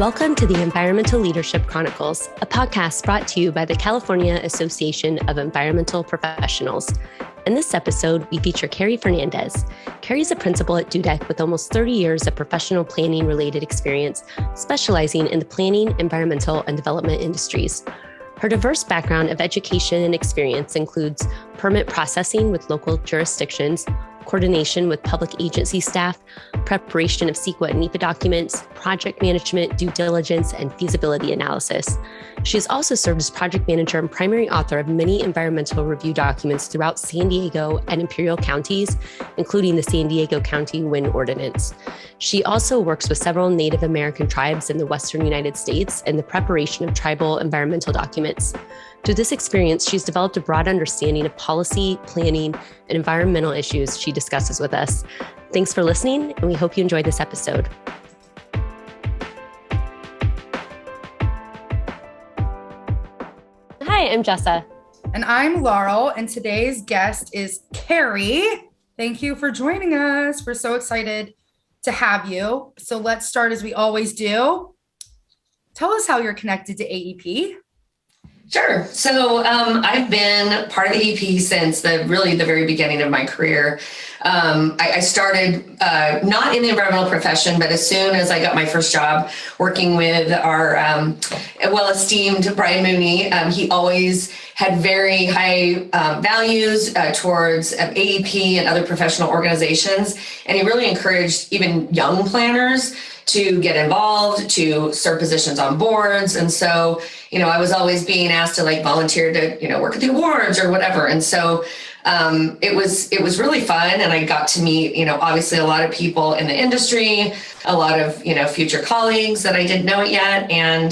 Welcome to the Environmental Leadership Chronicles, a podcast brought to you by the California Association of Environmental Professionals. In this episode, we feature Carey Fernandez. Carey is a principal at Dudek with almost 30 years of professional planning-related experience, specializing in the planning, environmental, and development industries. Her diverse background of education and experience includes permit processing with local jurisdictions, coordination with public agency staff, preparation of CEQA and NEPA documents, project management, due diligence, and feasibility analysis. She has also served as project manager and primary author of many environmental review documents throughout San Diego and Imperial counties, including the San Diego County Wind Ordinance. She also works with several Native American tribes in the Western United States in the preparation of tribal environmental documents. Through this experience, she's developed a broad understanding of policy, planning, and environmental issues she discusses with us. Thanks for listening, and we hope you enjoyed this episode. Hi, I'm Jessa. And I'm Laurel, and today's guest is Carey. Thank you for joining us. We're so excited to have you. So let's start as we always do. Tell us how you're connected to AEP. Sure. So I've been part of the AEP since the very beginning of my career. I started not in the environmental profession, but as soon as I got my first job working with our well-esteemed Brian Mooney, he always had very high values towards AEP and other professional organizations. And he really encouraged even young planners to get involved, to serve positions on boards. And so, I was always being asked to volunteer to, work at the awards or whatever. And so it was really fun. And I got to meet, obviously a lot of people in the industry, a lot of, future colleagues that I didn't know yet. And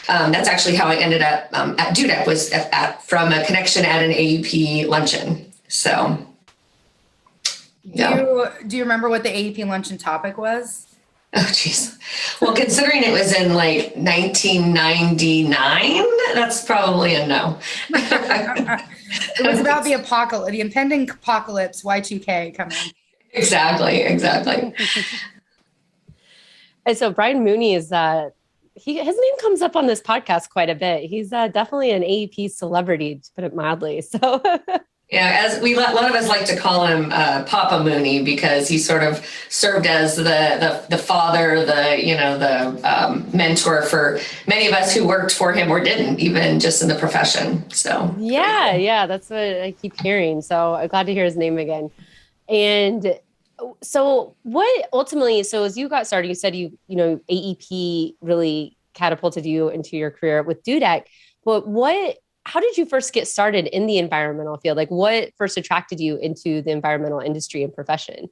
that's actually how I ended up at Dudek, was from a connection at an AEP luncheon. So, yeah. Do you remember what the AEP luncheon topic was? Oh, geez. Well, considering it was in 1999, that's probably a no. It was about the apocalypse, the impending apocalypse, Y2K coming. Exactly. And so Brian Mooney is, his name comes up on this podcast quite a bit. He's definitely an AEP celebrity, to put it mildly. So. Yeah, as a lot of us like to call him Papa Mooney, because he sort of served as the father, the mentor for many of us who worked for him or didn't, even just in the profession. So yeah, that's what I keep hearing. So I'm glad to hear his name again. And so what ultimately, as you got started, you said AEP really catapulted you into your career with Dudek, but how did you first get started in the environmental field? What first attracted you into the environmental industry and profession?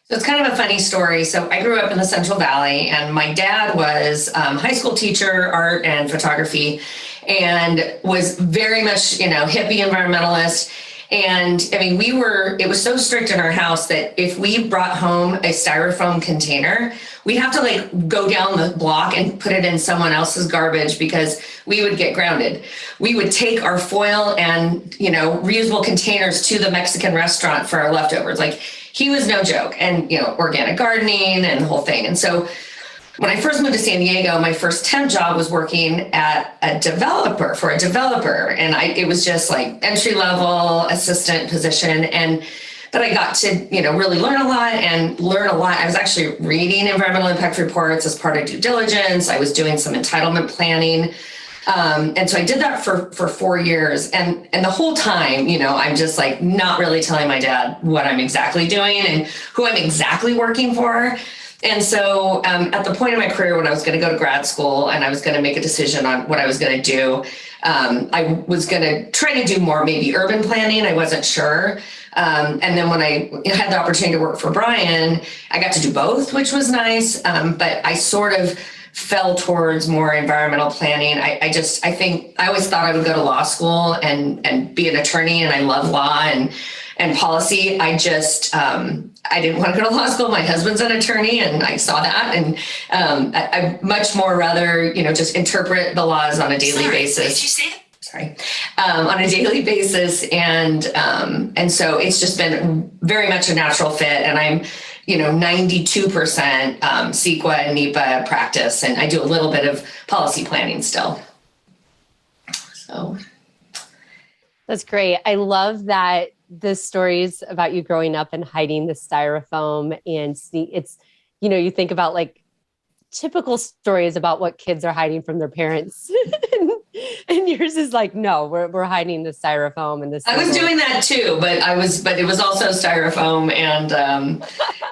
So it's kind of a funny story. So I grew up in the Central Valley, and my dad was high school teacher, art and photography, and was very much, hippie environmentalist. And it was so strict in our house that if we brought home a styrofoam container, we'd have to go down the block and put it in someone else's garbage, because we would get grounded. We would take our foil and, reusable containers to the Mexican restaurant for our leftovers. He was no joke, and, organic gardening and the whole thing. And so when I first moved to San Diego, my first temp job was working at a developer. And it was just entry-level assistant position. But I got to, really learn a lot. I was actually reading environmental impact reports as part of due diligence. I was doing some entitlement planning. And so I did that for 4 years. And the whole time, I'm just not really telling my dad what I'm exactly doing and who I'm exactly working for. And so at the point in my career when I was going to go to grad school and I was going to make a decision on what I was going to do, I was going to try to do more maybe urban planning. I wasn't sure. And then when I had the opportunity to work for Brian, I got to do both, which was nice. But I sort of fell towards more environmental planning. I always thought I would go to law school and be an attorney, and I love law and policy. I didn't want to go to law school. My husband's an attorney, and I saw that. And I much more rather, just interpret the laws on a daily basis. Did you say that? Sorry. On a daily basis. And so it's just been very much a natural fit. And I'm 92% CEQA and NEPA practice. And I do a little bit of policy planning still. So. That's great. I love that the stories about you growing up and hiding the styrofoam and it's, you think about like typical stories about what kids are hiding from their parents. And yours is like, no, we're hiding the styrofoam and this. I was doing that too, but it was also styrofoam and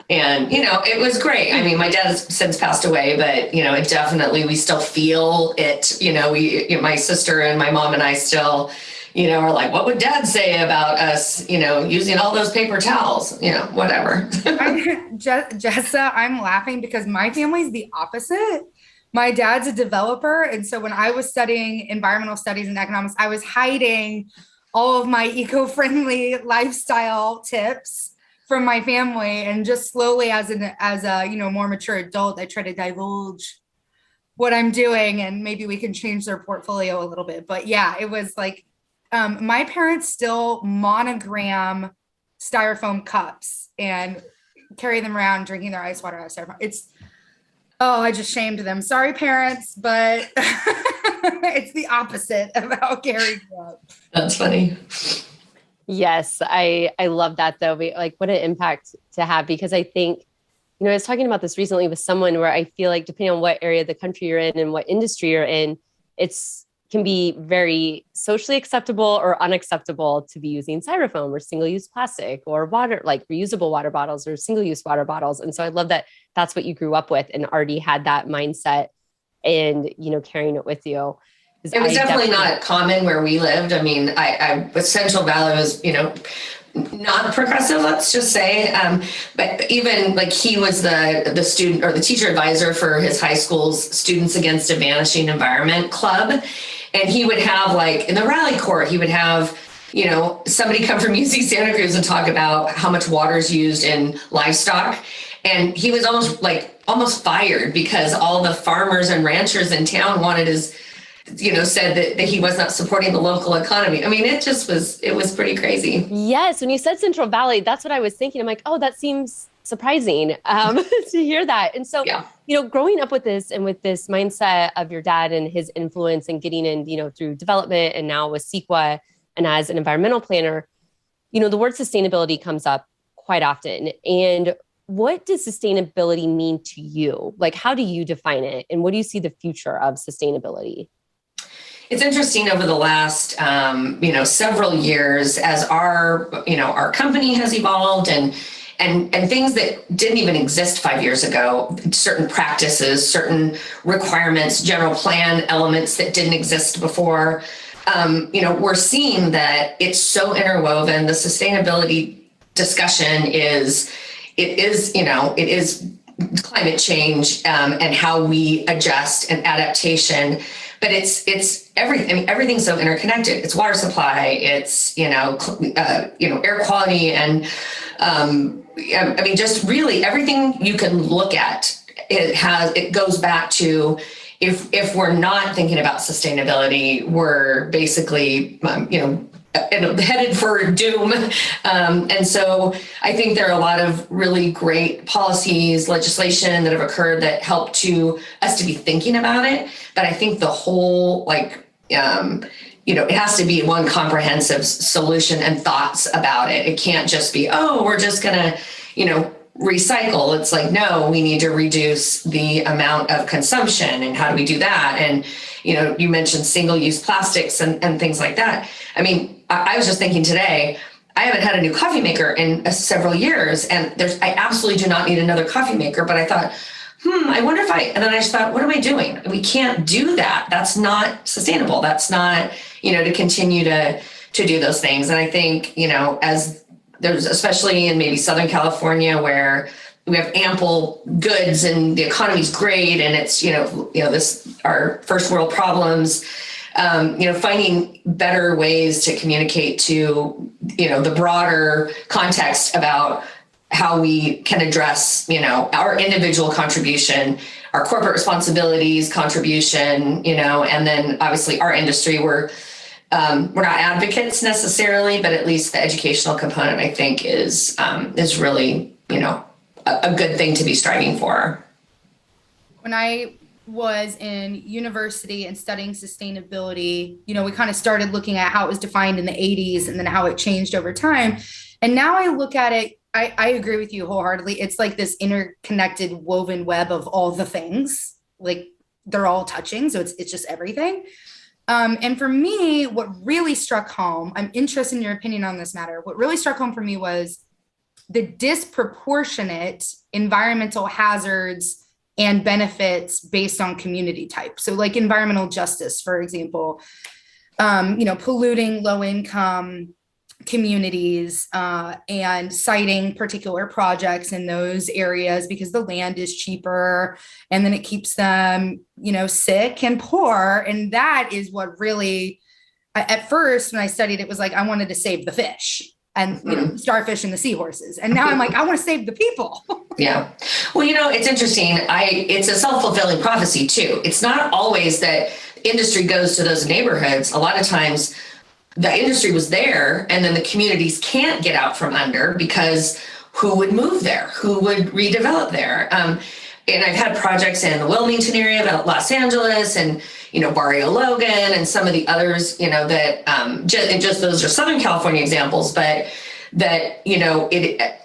it was great. I mean, my dad has since passed away, but it definitely, we still feel it, my sister and my mom and I still, are like, what would dad say about us, using all those paper towels, whatever. Jessa, I'm laughing because my family's the opposite. My dad's a developer. And so when I was studying environmental studies and economics, I was hiding all of my eco-friendly lifestyle tips from my family. And just slowly as a more mature adult, I try to divulge what I'm doing and maybe we can change their portfolio a little bit. But yeah, it was like, my parents still monogram styrofoam cups and carry them around drinking their ice water out of styrofoam. I just shamed them. Sorry, parents, but it's the opposite of how Carey grew up. That's funny. Yes, I love that though. Like what an impact to have, because I think, I was talking about this recently with someone where I feel like depending on what area of the country you're in and what industry you're in, can be very socially acceptable or unacceptable to be using styrofoam or single-use plastic or water, like reusable water bottles or single-use water bottles. And so I love that that's what you grew up with and already had that mindset and, carrying it with you. It was definitely not common where we lived. I mean, I Central Valley was, not progressive, let's just say. But even like he was the student or the teacher advisor for his high school's Students Against a Vanishing Environment Club. And he would have like in the rally court, he would have, somebody come from UC Santa Cruz and talk about how much water is used in livestock. And he was almost fired because all the farmers and ranchers in town wanted his, said that he was not supporting the local economy. I mean, it was pretty crazy. Yes. When you said Central Valley, that's what I was thinking. I'm like, oh, that seems surprising to hear that. And so, growing up with this and with this mindset of your dad and his influence and getting in, through development and now with CEQA and as an environmental planner, the word sustainability comes up quite often. And what does sustainability mean to you? Like, how do you define it? And what do you see the future of sustainability? It's interesting over the last, several years as our company has evolved and things that didn't even exist 5 years ago, certain practices, certain requirements, general plan elements that didn't exist before. We're seeing that it's so interwoven. The sustainability discussion is climate change and how we adjust and adaptation. But it's everything. I mean, everything's so interconnected. It's water supply. It's air quality, and just really everything you can look at. It goes back to if we're not thinking about sustainability, we're basically headed for doom. And so I think there are a lot of really great policies, legislation that have occurred that help us to be thinking about it. But I think the whole, it has to be one comprehensive solution and thoughts about it. It can't just be, we're just going to, recycle. It's like, no, we need to reduce the amount of consumption. And how do we do that? And, you mentioned single-use plastics and things like that. I mean, I was just thinking today, I haven't had a new coffee maker in several years, and I absolutely do not need another coffee maker. But I thought, I wonder and then I just thought, what am I doing? We can't do that. That's not sustainable. That's not, to continue to do those things. And I think, as there's, especially in maybe Southern California, where we have ample goods and the economy's great, and it's, this, our first world problems, finding better ways to communicate to, the broader context about how we can address, our individual contribution, our corporate responsibilities, contribution, and then obviously our industry, we're not advocates necessarily, but at least the educational component, I think, is really, a good thing to be striving for. When I was in university and studying sustainability, we kind of started looking at how it was defined in the 80s and then how it changed over time. And now I look at it, I agree with you wholeheartedly. It's like this interconnected woven web of all the things, like they're all touching. So it's just everything. And for me, what really struck home, I'm interested in your opinion on this matter. What really struck home for me was the disproportionate environmental hazards and benefits based on community type. So like environmental justice, for example, polluting low income communities and citing particular projects in those areas because the land is cheaper and then it keeps them, sick and poor. And that is what really, at first when I studied it was like, I wanted to save the fish and starfish and the seahorses. And now I'm like, I want to save the people. Yeah. Well, it's interesting. It's a self-fulfilling prophecy too. It's not always that industry goes to those neighborhoods. A lot of times the industry was there and then the communities can't get out from under because who would move there? Who would redevelop there? And I've had projects in the Wilmington area, about Los Angeles and, Barrio Logan and some of the others, that just those are Southern California examples, but that,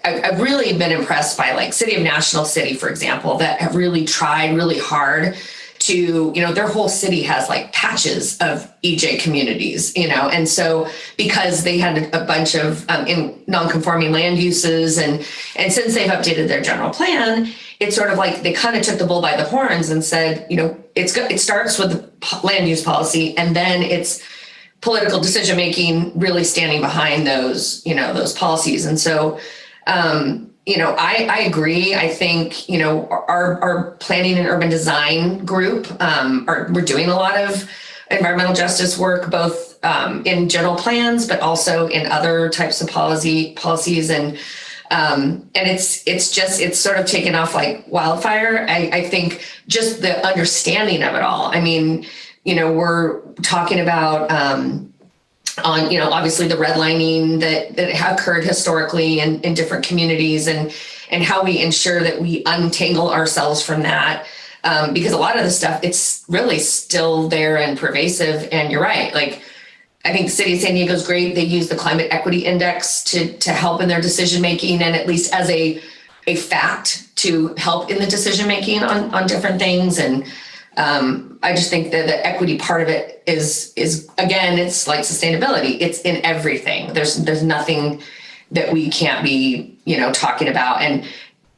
I've really been impressed by like City of National City, for example, that have really tried really hard to, their whole city has like patches of EJ communities, and so because they had a bunch of in non-conforming land uses and since they've updated their general plan, it's sort of like they kind of took the bull by the horns and said, it starts with the land use policy and then it's political decision-making really standing behind those, those policies. And so, I agree. I think, our planning and urban design group, we're doing a lot of environmental justice work, both in general plans, but also in other types of policies. And it's sort of taken off like wildfire. I think just the understanding of it all. I mean, we're talking about, obviously the redlining that occurred historically in different communities and how we ensure that we untangle ourselves from that. Because a lot of the stuff, it's really still there and pervasive. And you're right. Like, I think the city of San Diego is great. They use the climate equity index to help in their decision-making and at least as a fact to help in the decision-making on different things. And, I just think that the equity part of it is again, it's like sustainability. It's in everything. There's nothing that we can't be, talking about. And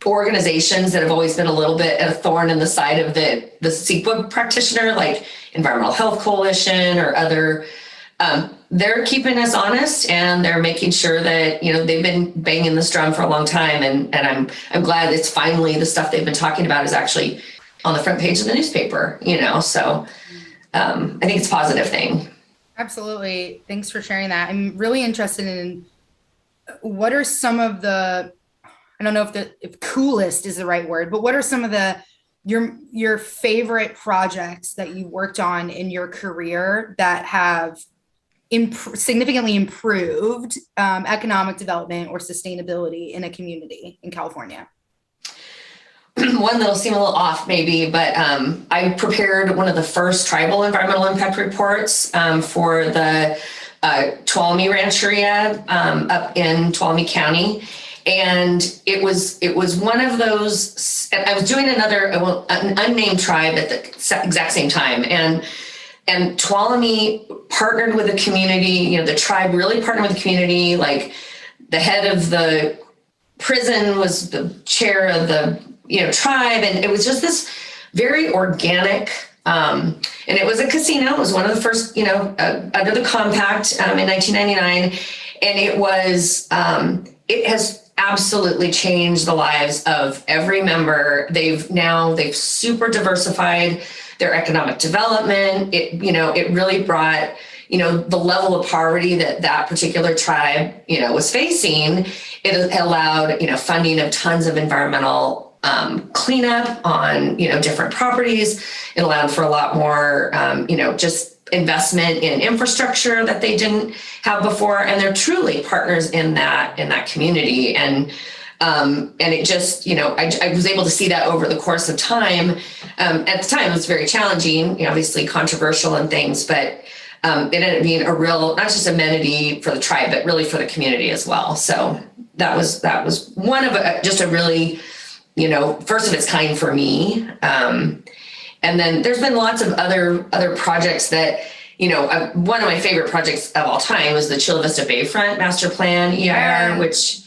organizations that have always been a little bit a thorn in the side of the CEQA practitioner, like Environmental Health Coalition or other, they're keeping us honest and they're making sure that, they've been banging this drum for a long time. And I'm glad it's finally the stuff they've been talking about is actually on the front page of the newspaper, so I think it's a positive thing. Absolutely. Thanks for sharing that. I'm really interested in what are some of the, I don't know if coolest is the right word, but what are some of your favorite projects that you worked on in your career that have significantly improved economic development or sustainability in a community in California? One that'll seem a little off maybe, but I prepared one of the first tribal environmental impact reports for the Tuolumne Rancheria up in Tuolumne County. And it was one of those, I was doing an unnamed tribe at the exact same time. And Tuolumne partnered with the community, the tribe really partnered with the community. Like the head of the prison was the chair of the tribe. And it was just this very organic, and it was a casino. It was one of the first, under the compact in 1999. And it was, it has absolutely changed the lives of every member. They've super diversified their economic development. It really brought, the level of poverty that particular tribe, was facing. It allowed, funding of tons of environmental cleanup on, different properties. It allowed for a lot more, just investment in infrastructure that they didn't have before. And they're truly partners in that community. And And it just, I was able to see that over the course of time. At the time, it was very challenging, obviously controversial and things, but it ended up being a real, not just amenity for the tribe, but really for the community as well. So that was one of just a really, first of its kind for me. And then there's been lots of other projects that, one of my favorite projects of all time was the Chula Vista Bayfront Master Plan EIR, which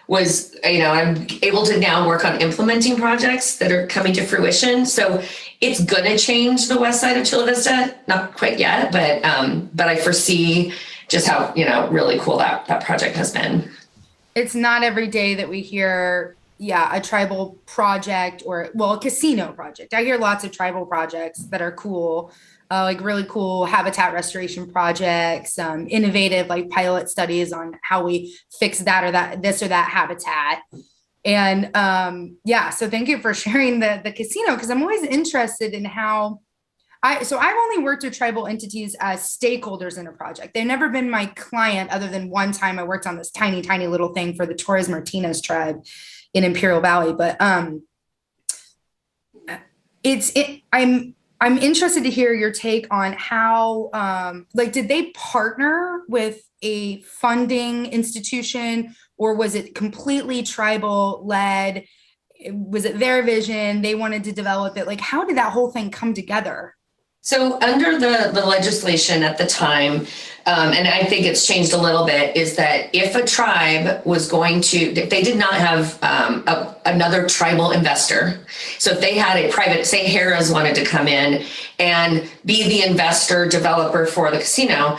was, I'm able to now work on implementing projects that are coming to fruition. So it's going to change the west side of Chula Vista, not quite yet, but I foresee just how, really cool that project has been. It's not every day that we hear, a tribal project or, a casino project. I hear lots of tribal projects that are cool, like really cool habitat restoration projects, innovative like pilot studies on how we fix that or this or that habitat. And so thank you for sharing the casino, because I'm always interested in how I've only worked with tribal entities as stakeholders in a project. They've never been my client, other than one time I worked on this tiny, tiny little thing for the Torres Martinez tribe in Imperial Valley. But I'm interested to hear your take on how, did they partner with a funding institution, or was it completely tribal led? Was it their vision? They wanted to develop it. Like, how did that whole thing come together? So under the legislation at the time, and I think it's changed a little bit, is that if a tribe was if they did not have another tribal investor, so if they had a private, say Harrah's wanted to come in and be the investor developer for the casino,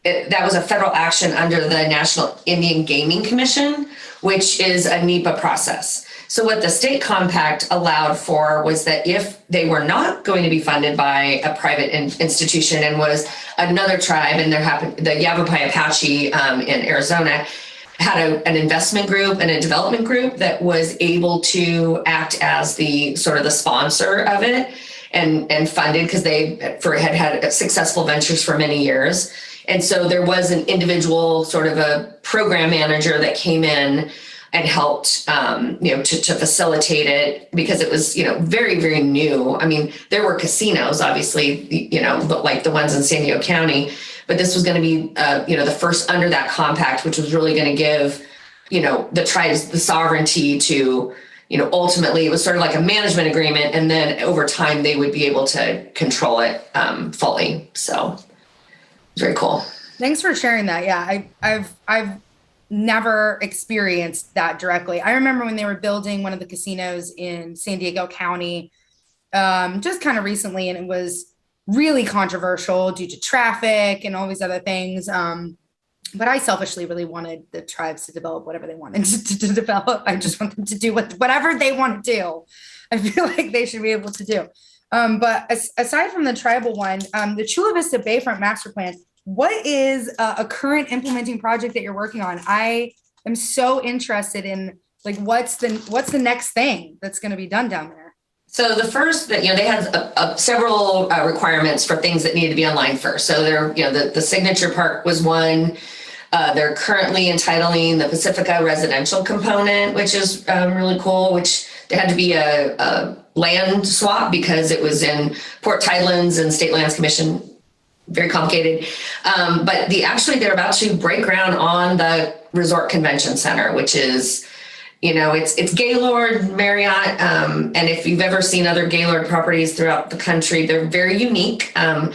that was a federal action under the National Indian Gaming Commission, which is a NEPA process. So what the state compact allowed for was that if they were not going to be funded by a private institution and was another tribe, and the Yavapai Apache in Arizona had an investment group and a development group that was able to act as the sort of the sponsor of it and funded, because they had successful ventures for many years. And so there was an individual sort of a program manager that came in and helped, to facilitate it, because it was, very, very new. I mean, there were casinos, obviously, like the ones in San Diego County, but this was going to be, the first under that compact, which was really going to give, the tribes the sovereignty to, ultimately it was sort of like a management agreement. And then over time, they would be able to control it fully. So it's very cool. Thanks for sharing that. Yeah, I've never experienced that directly. I remember when they were building one of the casinos in San Diego County, just kind of recently, and it was really controversial due to traffic and all these other things. But I selfishly really wanted the tribes to develop whatever they wanted to develop. I just want them to do whatever they want to do. I feel like they should be able to do. But aside from the tribal one, the Chula Vista Bayfront Master Plan, what is a current implementing project that you're working on? I am so interested in what's the next thing that's going to be done down there? So the first that, they had several requirements for things that needed to be online first. So the signature park was one. They're currently entitling the Pacifica residential component, which is really cool, which there had to be a land swap because it was in Port Tidelands and State Lands Commission. Very complicated. But they're about to break ground on the Resort Convention Center, which is, it's Gaylord, Marriott. And if you've ever seen other Gaylord properties throughout the country, they're very unique. So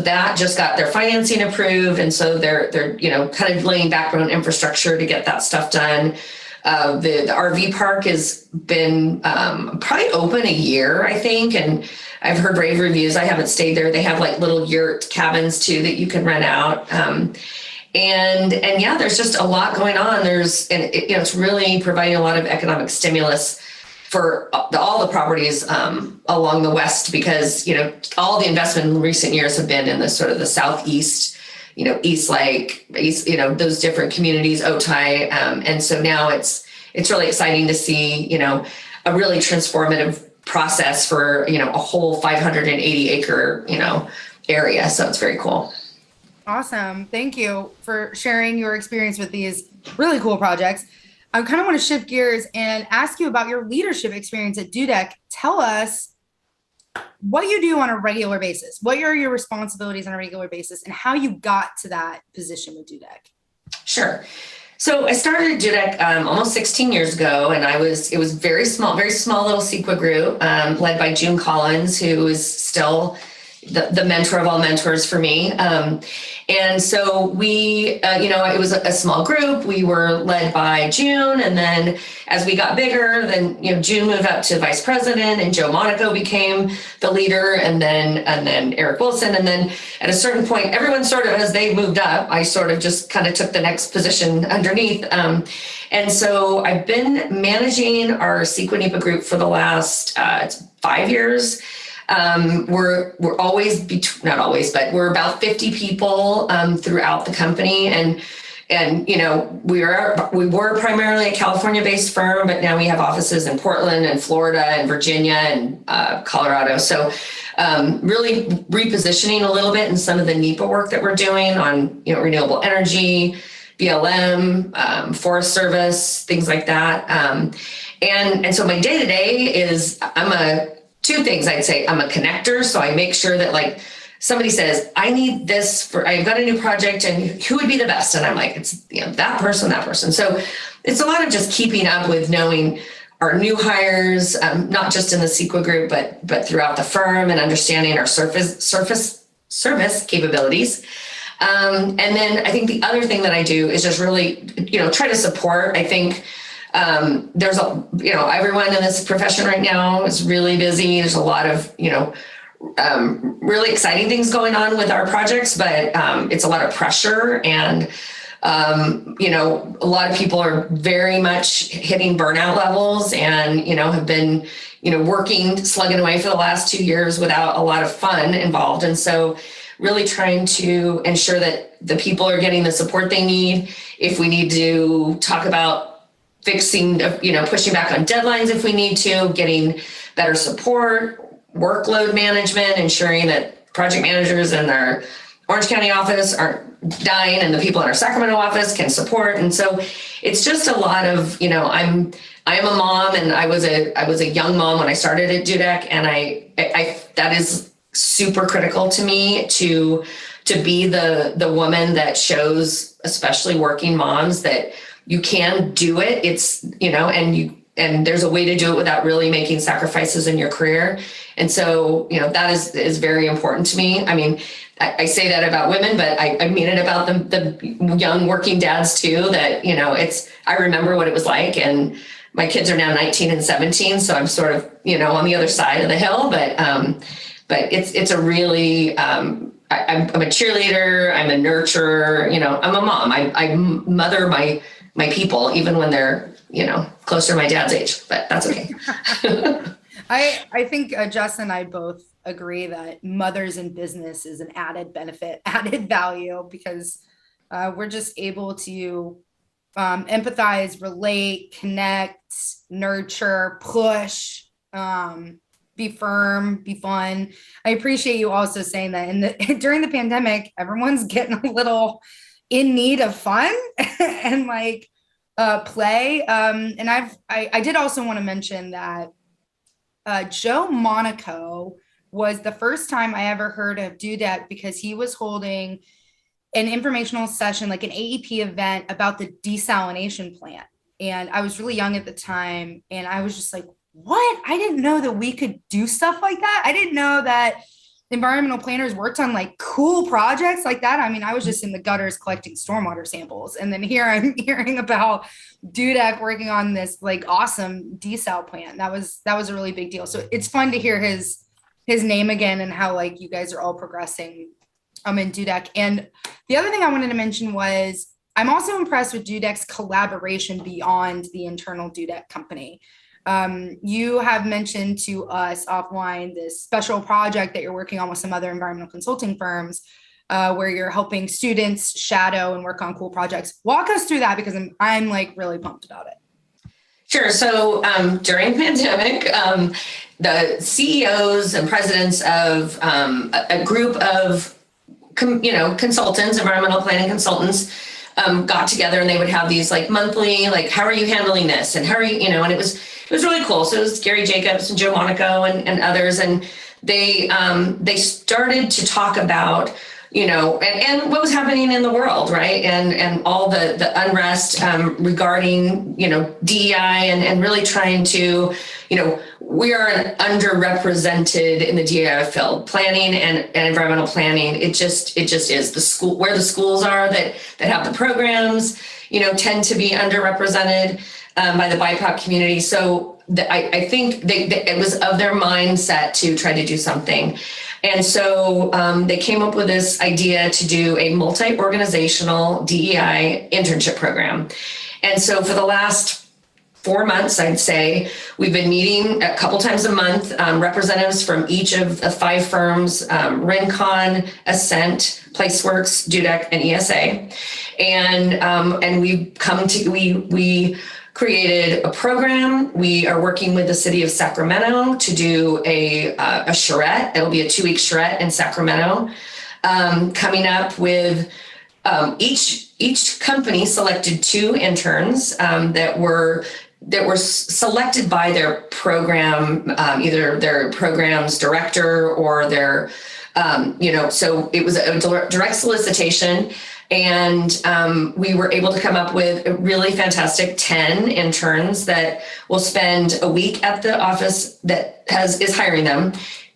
that just got their financing approved. And so they're kind of laying backbone infrastructure to get that stuff done. The RV park has been probably open a year, I think. And I've heard rave reviews. I haven't stayed there. They have little yurt cabins too that you can rent out. There's just a lot going on. It's really providing a lot of economic stimulus for all the properties along the west, because, all the investment in recent years have been in the sort of the southeast, East Lake, those different communities, Otay. And so now it's really exciting to see, a really transformative process for, a whole 580 acre, area. So it's very cool. Awesome. Thank you for sharing your experience with these really cool projects. I kind of want to shift gears and ask you about your leadership experience at Dudek. Tell us what you do on a regular basis. What are your responsibilities on a regular basis and how you got to that position with Dudek? Sure. So I started at Dudek almost 16 years ago, and it was very small little CEQA group led by June Collins, who is still the mentor of all mentors for me. And so we, it was a small group. We were led by June. And then as we got bigger, then, June moved up to vice president and Joe Monaco became the leader, and then Eric Wilson. And then at a certain point, everyone sort of, as they moved up, I sort of just kind of took the next position underneath. And so I've been managing our CEQA and NEPA group for the last 5 years. We're always not always, but we're about 50 people throughout the company, and we were primarily a California-based firm, but now we have offices in Portland and Florida and Virginia and Colorado. So really repositioning a little bit in some of the NEPA work that we're doing on renewable energy, BLM, Forest Service, things like that. And so my day-to-day is two things I'd say. I'm a connector, so I make sure that like somebody says, I need this I've got a new project and who would be the best? And I'm like, it's that person. So it's a lot of just keeping up with knowing our new hires, not just in the CEQA group, but throughout the firm, and understanding our service capabilities. And then I think the other thing that I do is just really, try to support. I think there's everyone in this profession right now is really busy. There's a lot of, really exciting things going on with our projects, but it's a lot of pressure, and, a lot of people are very much hitting burnout levels, and, have been, slugging away for the last 2 years without a lot of fun involved. And so really trying to ensure that the people are getting the support they need. If we need to talk about fixing, pushing back on deadlines if we need to, getting better support, workload management, ensuring that project managers in our Orange County office aren't dying and the people in our Sacramento office can support. And so it's just a lot of, I am a mom, and I was a young mom when I started at Dudek, and I that is super critical to me to be the woman that shows, especially working moms, that you can do it. It's, and there's a way to do it without really making sacrifices in your career. And so, that is very important to me. I mean, I say that about women, but I mean it about the young working dads too, that, I remember what it was like, and my kids are now 19 and 17. So I'm sort of, on the other side of the hill, but it's a really, I'm a cheerleader. I'm a nurturer, I'm a mom. I mother my people, even when they're, closer to my dad's age, but that's okay. I think Jess and I both agree that mothers in business is an added benefit, added value, because we're just able to empathize, relate, connect, nurture, push, be firm, be fun. I appreciate you also saying that during the pandemic, everyone's getting a little in need of fun and play. And I did also want to mention that Joe Monaco was the first time I ever heard of Dudek, because he was holding an informational session, like an AEP event, about the desalination plant. And I was really young at the time, and I was just like, what? I didn't know that we could do stuff like that. I didn't know that environmental planners worked on cool projects like that. I mean, I was just in the gutters collecting stormwater samples. And then here I'm hearing about Dudek working on this awesome desal plant. That was a really big deal. So it's fun to hear his name again, and how you guys are all progressing in Dudek. And the other thing I wanted to mention was I'm also impressed with Dudek's collaboration beyond the internal Dudek company. You have mentioned to us offline this special project that you're working on with some other environmental consulting firms, where you're helping students shadow and work on cool projects. Walk us through that, because I'm really pumped about it. Sure. So during the pandemic, the CEOs and presidents of a group of consultants, environmental planning consultants, got together, and they would have these like monthly, like, how are you handling this? And how are you, and it was really cool. So it was Gary Jacobs and Joe Monaco and others. And they started to talk about, and what was happening in the world, right? And all the unrest regarding, DEI and really trying to, we are underrepresented in the DEI field, planning and environmental planning. It just is the school where the schools are that have the programs, tend to be underrepresented by the BIPOC community. So I think it was of their mindset to try to do something. And so they came up with this idea to do a multi-organizational DEI internship program. And so for the last 4 months, I'd say, we've been meeting a couple times a month, representatives from each of the 5 firms, Rincon, Ascent, Placeworks, Dudek, and ESA. And we created a program. We are working with the city of Sacramento to do a charrette. It'll be a 2-week charrette in Sacramento, coming up with each company selected 2 interns that were selected by their program, either their program's director or their, so it was a direct solicitation. And we were able to come up with a really fantastic 10 interns that will spend a week at the office that is hiring them,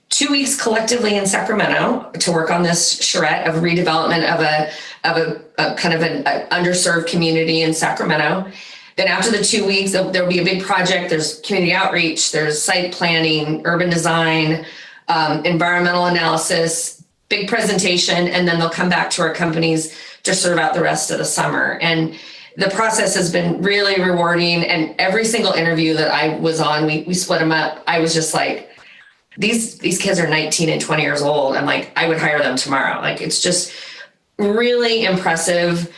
2 weeks collectively in Sacramento to work on this charrette of redevelopment of a kind of an underserved community in Sacramento. Then after the 2 weeks, there'll be a big project. There's community outreach, there's site planning, urban design, environmental analysis, big presentation, and then they'll come back to our companies to serve out the rest of the summer. And the process has been really rewarding. And every single interview that I was on, we split them up. I was just like, these kids are 19 and 20 years old. I'm like, I would hire them tomorrow. Like, it's just really impressive.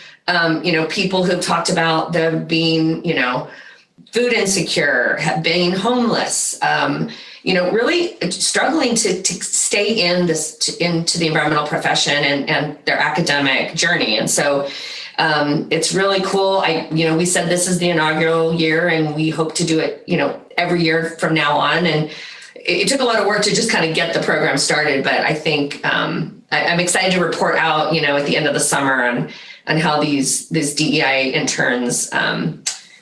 People who've talked about them being, food insecure, being homeless, really struggling to stay into the environmental profession and their academic journey. And so it's really cool. We said this is the inaugural year, and we hope to do it, every year from now on. And it took a lot of work to just kind of get the program started. But I think I'm excited to report out, at the end of the summer on how these DEI interns,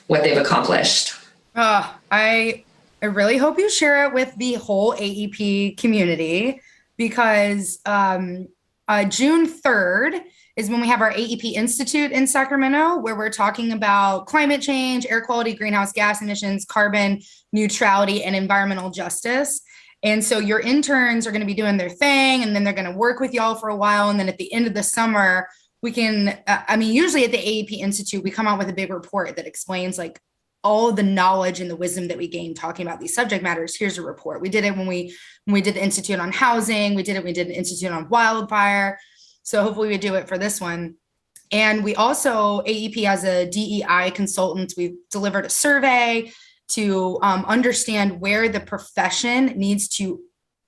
what they've accomplished. I really hope you share it with the whole AEP community, because June 3rd is when we have our AEP Institute in Sacramento, where we're talking about climate change, air quality, greenhouse gas emissions, carbon neutrality, and environmental justice. And so your interns are going to be doing their thing, and then they're going to work with y'all for a while. And then at the end of the summer, we can, usually at the AEP Institute, we come out with a big report that explains like all the knowledge and the wisdom that we gained talking about these subject matters. Here's a report. We did it when we did the Institute on housing. We did an Institute on wildfire. So hopefully we do it for this one. And we also, AEP as a DEI consultant, we've delivered a survey to understand where the profession needs to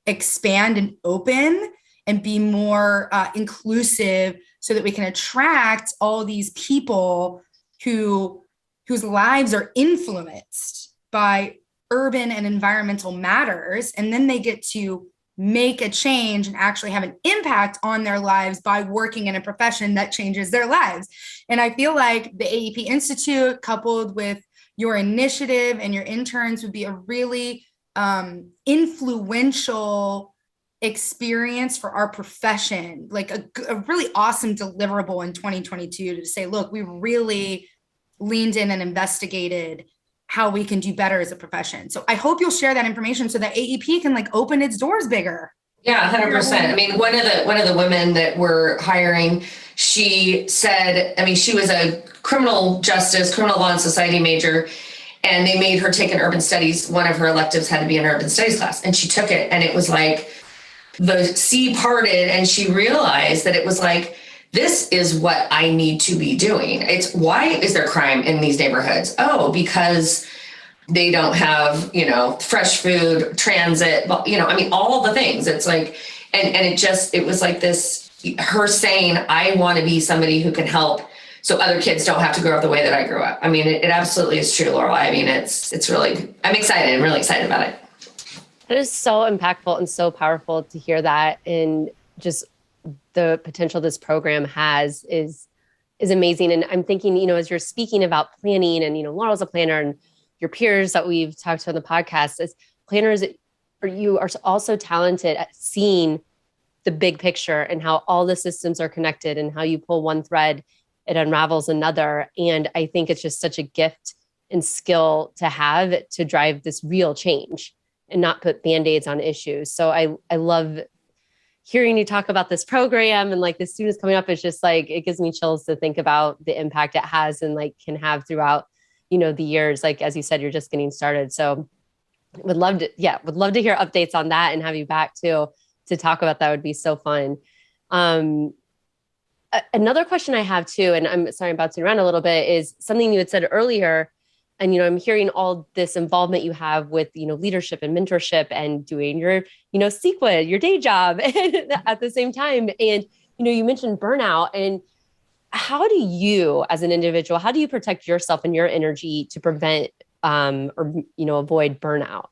expand and open and be more inclusive, so that we can attract all these people whose lives are influenced by urban and environmental matters. And then they get to make a change and actually have an impact on their lives by working in a profession that changes their lives. And I feel like the AEP Institute, coupled with your initiative and your interns, would be a really influential experience for our profession, like a really awesome deliverable in 2022 to say, look, we really leaned in and investigated how we can do better as a profession. So I hope you'll share that information so that AEP can like open its doors bigger. Yeah, 100%. I mean, one of the women that we're hiring, she said, she was a criminal law and society major, and they made her take an urban studies. One of her electives had to be an urban studies class, and she took it, and it was like the sea parted, and she realized that it was like, this is what I need to be doing. It's why is there crime in these neighborhoods? Oh, because they don't have, fresh food, transit, all the things. It's like, and it was like this, her saying, I want to be somebody who can help so other kids don't have to grow up the way that I grew up. I mean, it absolutely is true, Lorelai. I mean, it's really, I'm excited. I'm really excited about it. It is so impactful and so powerful to hear that. And just the potential this program has is amazing. And I'm thinking, as you're speaking about planning and, Laurel's a planner and your peers that we've talked to on the podcast as planners, you are also talented at seeing the big picture and how all the systems are connected and how you pull one thread, it unravels another. And I think it's just such a gift and skill to have to drive this real change and not put Band-Aids on issues. So I love hearing you talk about this program and like the students coming up. It's just like, it gives me chills to think about the impact it has and like can have throughout, the years. Like, as you said, you're just getting started. So would love to hear updates on that and have you back too, to talk about that. Would be so fun. Another question I have too, and I'm sorry, I'm bouncing around a little bit, is something you had said earlier. And, I'm hearing all this involvement you have with, leadership and mentorship and doing your, CEQA, your day job at the same time. And, you mentioned burnout. And how do you, as an individual, how do you protect yourself and your energy to prevent or avoid burnout?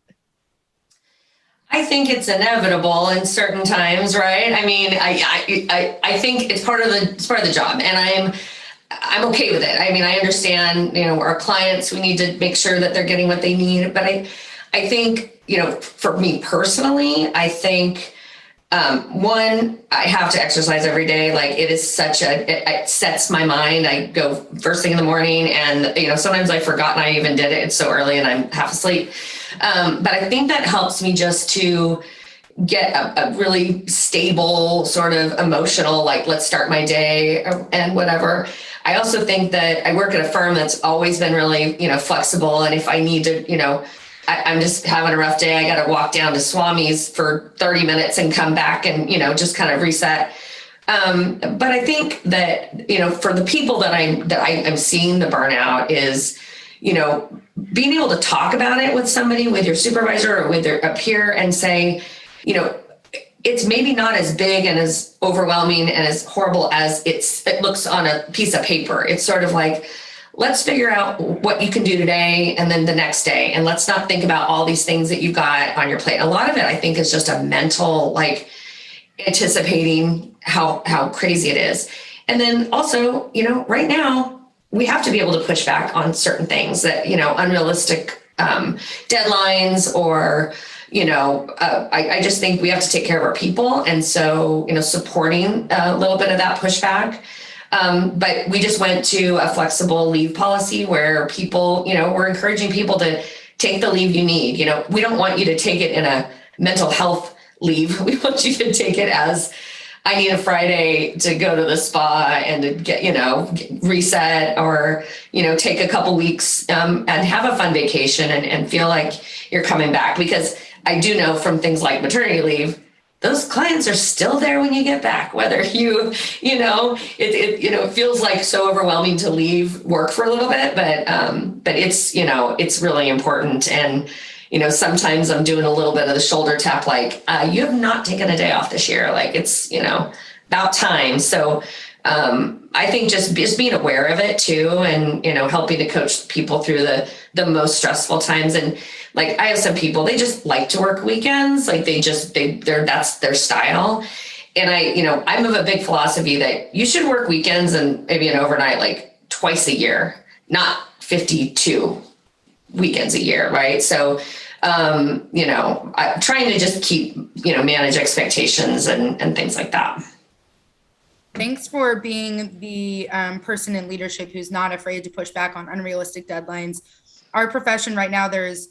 I think it's inevitable in certain times, right? I mean, I think it's part of the job, and I'm okay with it. I mean, I understand, our clients, we need to make sure that they're getting what they need. But I think, for me personally, I think, one, I have to exercise every day. Like, it is it sets my mind. I go first thing in the morning and, sometimes I've forgotten I even did it. It's so early and I'm half asleep. But I think that helps me just to get a really stable sort of emotional, like, let's start my day and whatever. I also think that I work at a firm that's always been really, flexible. And if I need to, I'm just having a rough day, I got to walk down to Swami's for 30 minutes and come back and, just kind of reset. But I think that, for the people that I'm seeing the burnout is, being able to talk about it with somebody, with your supervisor or with a peer, and say, it's maybe not as big and as overwhelming and as horrible as it looks on a piece of paper. It's sort of like, let's figure out what you can do today and then the next day. And let's not think about all these things that you've got on your plate. A lot of it, I think, is just a mental, like, anticipating how crazy it is. And then also, right now, we have to be able to push back on certain things that, unrealistic deadlines or, I just think we have to take care of our people. And so, supporting a little bit of that pushback. But we just went to a flexible leave policy where people, we're encouraging people to take the leave you need. We don't want you to take it in a mental health leave. We want you to take it as, I need a Friday to go to the spa and to get, reset or, take a couple weeks and have a fun vacation and feel like you're coming back. Because I do know from things like maternity leave, those clients are still there when you get back, whether it feels like so overwhelming to leave work for a little bit, but it's, it's really important. And, sometimes I'm doing a little bit of the shoulder tap, like, you have not taken a day off this year. Like, it's, about time. So, I think just being aware of it too, and, helping to coach people through the most stressful times. And like, I have some people, they just like to work weekends. Like that's their style. And I'm of a big philosophy that you should work weekends and maybe an overnight, like twice a year, not 52 weekends a year. Right. So, I'm trying to just keep, manage expectations and things like that. Thanks for being the person in leadership who's not afraid to push back on unrealistic deadlines. Our profession right now, there's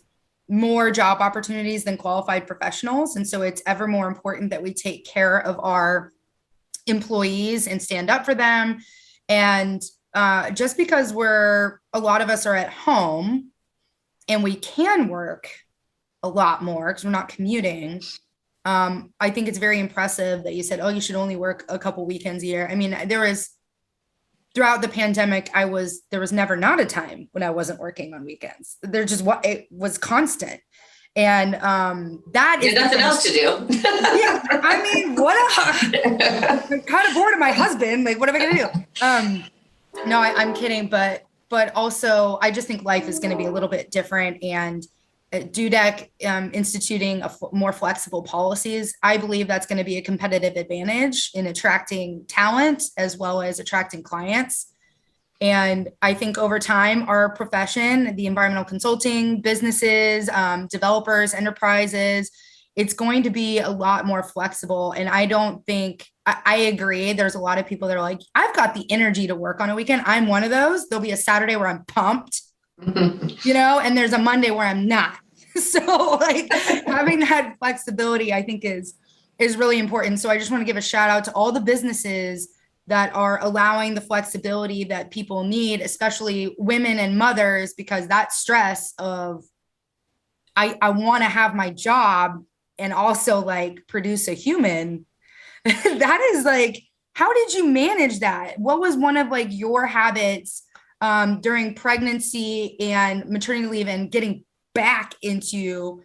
more job opportunities than qualified professionals. And so it's ever more important that we take care of our employees and stand up for them. And just because a lot of us are at home and we can work a lot more because we're not commuting, I think it's very impressive that you said, oh, you should only work a couple weekends a year. I mean, throughout the pandemic, there was never not a time when I wasn't working on weekends. It was constant. And that is nothing else to do. Yeah. I mean, I'm kind of bored of my husband. Like, what am I going to do? No, I'm kidding, but also I just think life is going to be a little bit different, and Dudek instituting more flexible policies, I believe that's going to be a competitive advantage in attracting talent as well as attracting clients. And I think over time, our profession, the environmental consulting, businesses, developers, enterprises, it's going to be a lot more flexible. And I don't think, I agree. There's a lot of people that are like, I've got the energy to work on a weekend. I'm one of those. There'll be a Saturday where I'm pumped, and there's a Monday where I'm not. So like having that flexibility, I think is really important. So I just want to give a shout out to all the businesses that are allowing the flexibility that people need, especially women and mothers, because that stress of I want to have my job and also like produce a human, that is like, how did you manage that? What was one of like your habits during pregnancy and maternity leave and getting back into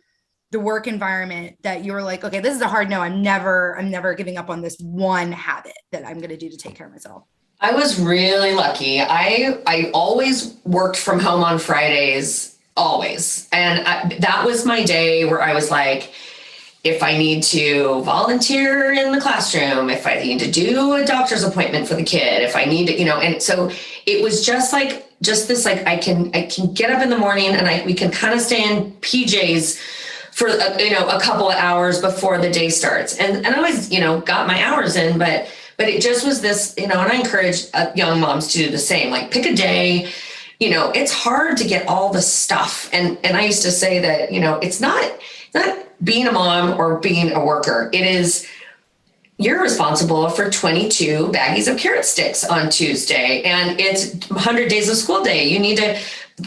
the work environment that you were like, okay, this is a hard no. I'm never giving up on this one habit that I'm going to do to take care of myself? I was really lucky. I always worked from home on Fridays, always. And that was my day where I was like, if I need to volunteer in the classroom, if I need to do a doctor's appointment for the kid, if I need to, and so it was just this, like, I can get up in the morning and we can kind of stay in PJs for, a couple of hours before the day starts. And I always, got my hours in, but it just was this, and I encourage young moms to do the same, like pick a day. It's hard to get all the stuff. And I used to say that, it's not being a mom or being a worker. It is, you're responsible for 22 baggies of carrot sticks on Tuesday, and it's 100 days of school day. You need to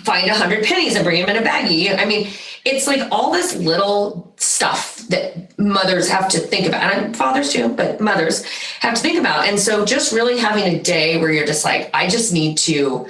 find 100 pennies and bring them in a baggie. I mean, it's like all this little stuff that mothers have to think about, and fathers too, but mothers have to think about. And so just really having a day where you're just like, I just need to,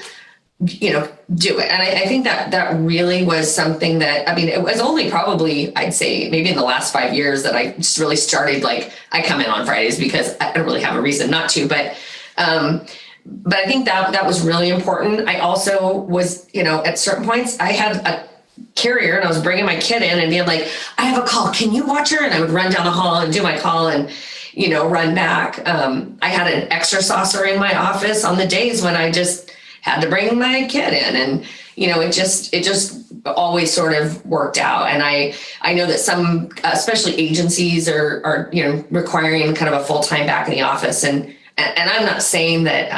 do it. And I think that really was something that, it was only probably, I'd say maybe in the last 5 years that I just really started, like, I come in on Fridays because I don't really have a reason not to, but I think that was really important. I also was, at certain points I had a carrier and I was bringing my kid in and being like, I have a call, can you watch her? And I would run down the hall and do my call and, run back. I had an extra saucer in my office on the days when I just had to bring my kid in, and it just always sort of worked out. And I know that some, especially agencies, are requiring kind of a full-time back in the office, and I'm not saying that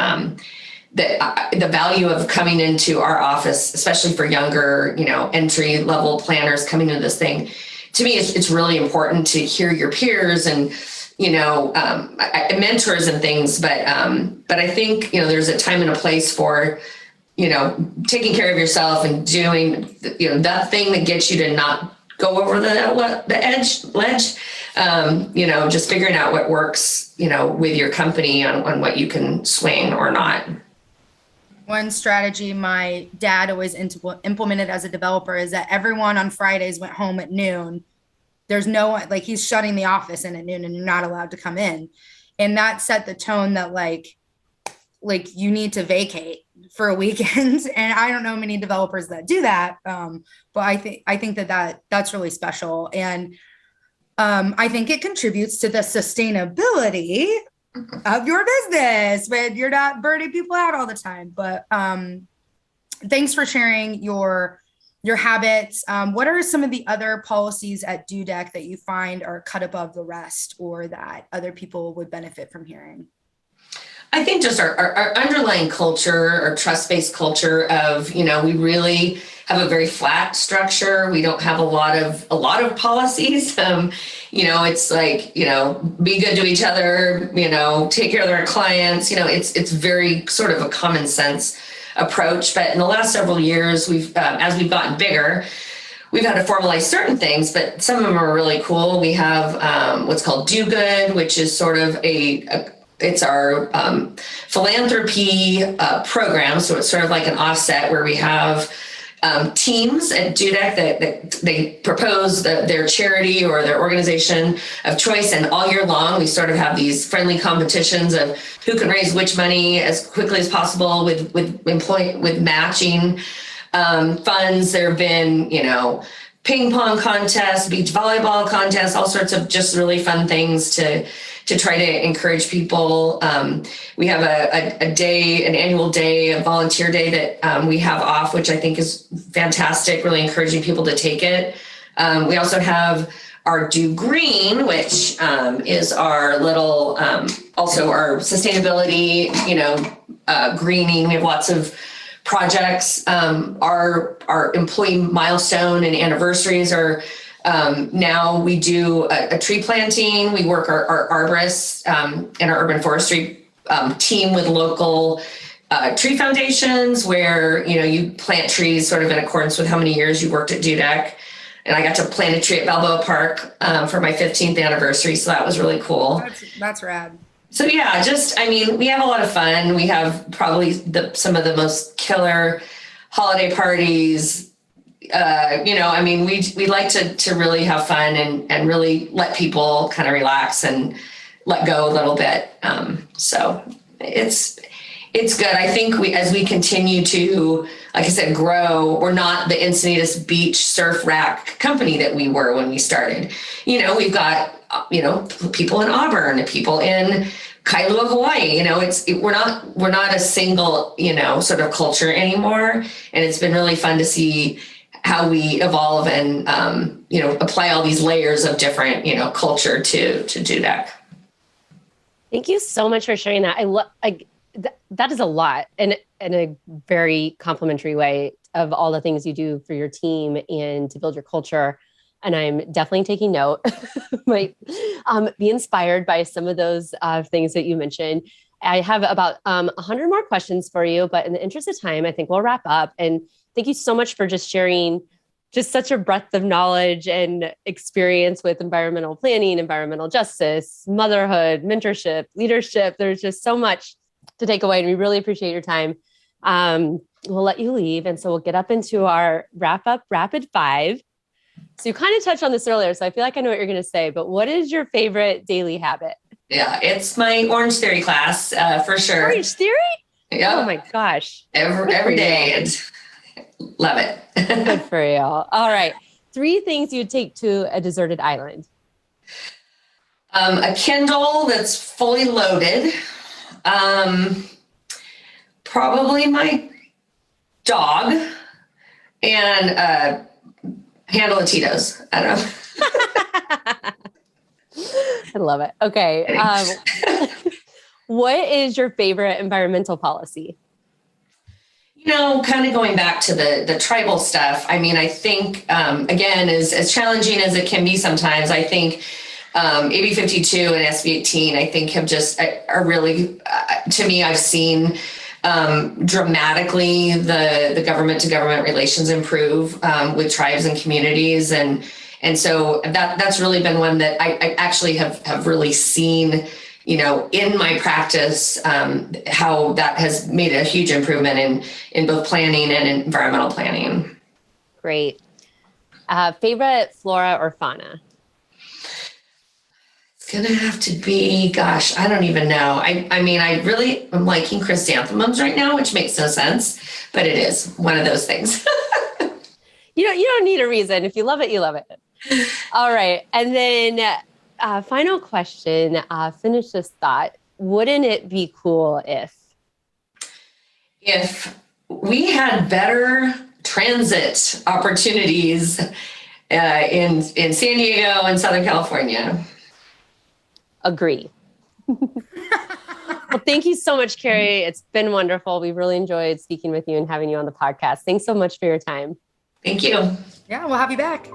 that the value of coming into our office, especially for younger entry level planners coming into this thing, to me it's really important to hear your peers and mentors and things, but I think, there's a time and a place for, taking care of yourself and doing, that thing that gets you to not go over the ledge, just figuring out what works, with your company on what you can swing or not. One strategy my dad always implemented as a developer is that everyone on Fridays went home at noon. There's no one, like, he's shutting the office in at noon and you're not allowed to come in. And that set the tone that like you need to vacate for a weekend. And I don't know many developers that do that. But I think that's really special. And I think it contributes to the sustainability of your business when you're not burning people out all the time. But thanks for sharing your habits. What are some of the other policies at Dudek that you find are cut above the rest, or that other people would benefit from hearing? I think just our underlying culture, our trust-based culture of, we really have a very flat structure. We don't have a lot of policies. It's like, be good to each other, take care of our clients. It's very sort of a common sense approach. But in the last several years, as we've gotten bigger, we've had to formalize certain things, but some of them are really cool. We have what's called Do Good, which is sort of it's our philanthropy program. So it's sort of like an offset where we have teams at Dudek that they propose their charity or their organization of choice. And all year long, we sort of have these friendly competitions of who can raise which money as quickly as possible with matching funds. There have been, ping pong contests, beach volleyball contests, all sorts of just really fun things to try to encourage people. We have an annual day, a volunteer day that we have off, which I think is fantastic, really encouraging people to take it. We also have our Do Green, which is our little, also our sustainability, greening. We have lots of projects. Our employee milestone and anniversaries are now we do a tree planting. We work our arborists and our urban forestry team with local tree foundations where, you plant trees sort of in accordance with how many years you worked at Dudek. And I got to plant a tree at Balboa Park for my 15th anniversary. So that was really cool. That's rad. So yeah, we have a lot of fun. We have probably some of the most killer holiday parties. We like to really have fun and really let people kind of relax and let go a little bit. So it's good. I think as we continue to, like I said, grow, we're not the Encinitas Beach surf rack company that we were when we started. We've got, people in Auburn, people in Kailua, Hawaii. We're not a single, sort of culture anymore. And it's been really fun to see how we evolve and, apply all these layers of different, culture to Dudek. Thank you so much for sharing that. That is a lot in a very complimentary way of all the things you do for your team and to build your culture. And I'm definitely taking note. Might be inspired by some of those things that you mentioned. I have about 100 more questions for you, but in the interest of time, I think we'll wrap up. And thank you so much for just sharing just such a breadth of knowledge and experience with environmental planning, environmental justice, motherhood, mentorship, leadership. There's just so much to take away, and we really appreciate your time. We'll let you leave. And so we'll get up into our wrap up rapid five. So you kind of touched on this earlier, so I feel like I know what you're going to say, but what is your favorite daily habit? Yeah, it's my Orange Theory class, for sure. Orange Theory? Yeah. Oh my gosh. Every day. Love it. Good for you. All right. 3 things you'd take to a deserted island. A Kindle that's fully loaded. Probably my dog and a handle of Tito's. I don't know. I love it. Okay. What is your favorite environmental policy? Kind of going back to the tribal stuff. I think, again, as challenging as it can be sometimes, I think AB 52 and SB 18, I think are really, to me, I've seen dramatically the government to government relations improve with tribes and communities. And so that's really been one that I actually have really seen, in my practice, how that has made a huge improvement in both planning and environmental planning. Great. Favorite flora or fauna? It's going to have to be, I don't even know. I really am liking chrysanthemums right now, which makes no sense, but it is one of those things. You don't need a reason. If you love it, you love it. All right. And then final question, finish this thought. Wouldn't it be cool if we had better transit opportunities in San Diego and Southern California? Agree. Well, thank you so much, Carrie. It's been wonderful. We've really enjoyed speaking with you and having you on the podcast. Thanks so much for your time. Thank you. Yeah, we'll have you back.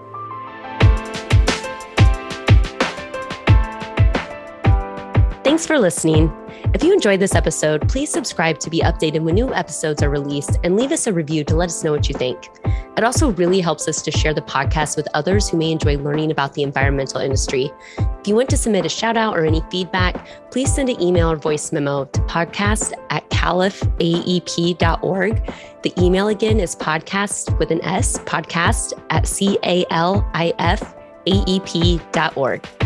Thanks for listening. If you enjoyed this episode, please subscribe to be updated when new episodes are released and leave us a review to let us know what you think. It also really helps us to share the podcast with others who may enjoy learning about the environmental industry. If you want to submit a shout out or any feedback, please send an email or voice memo to podcast@califaep.org. The email again is podcast with an S, podcast@califaep.org.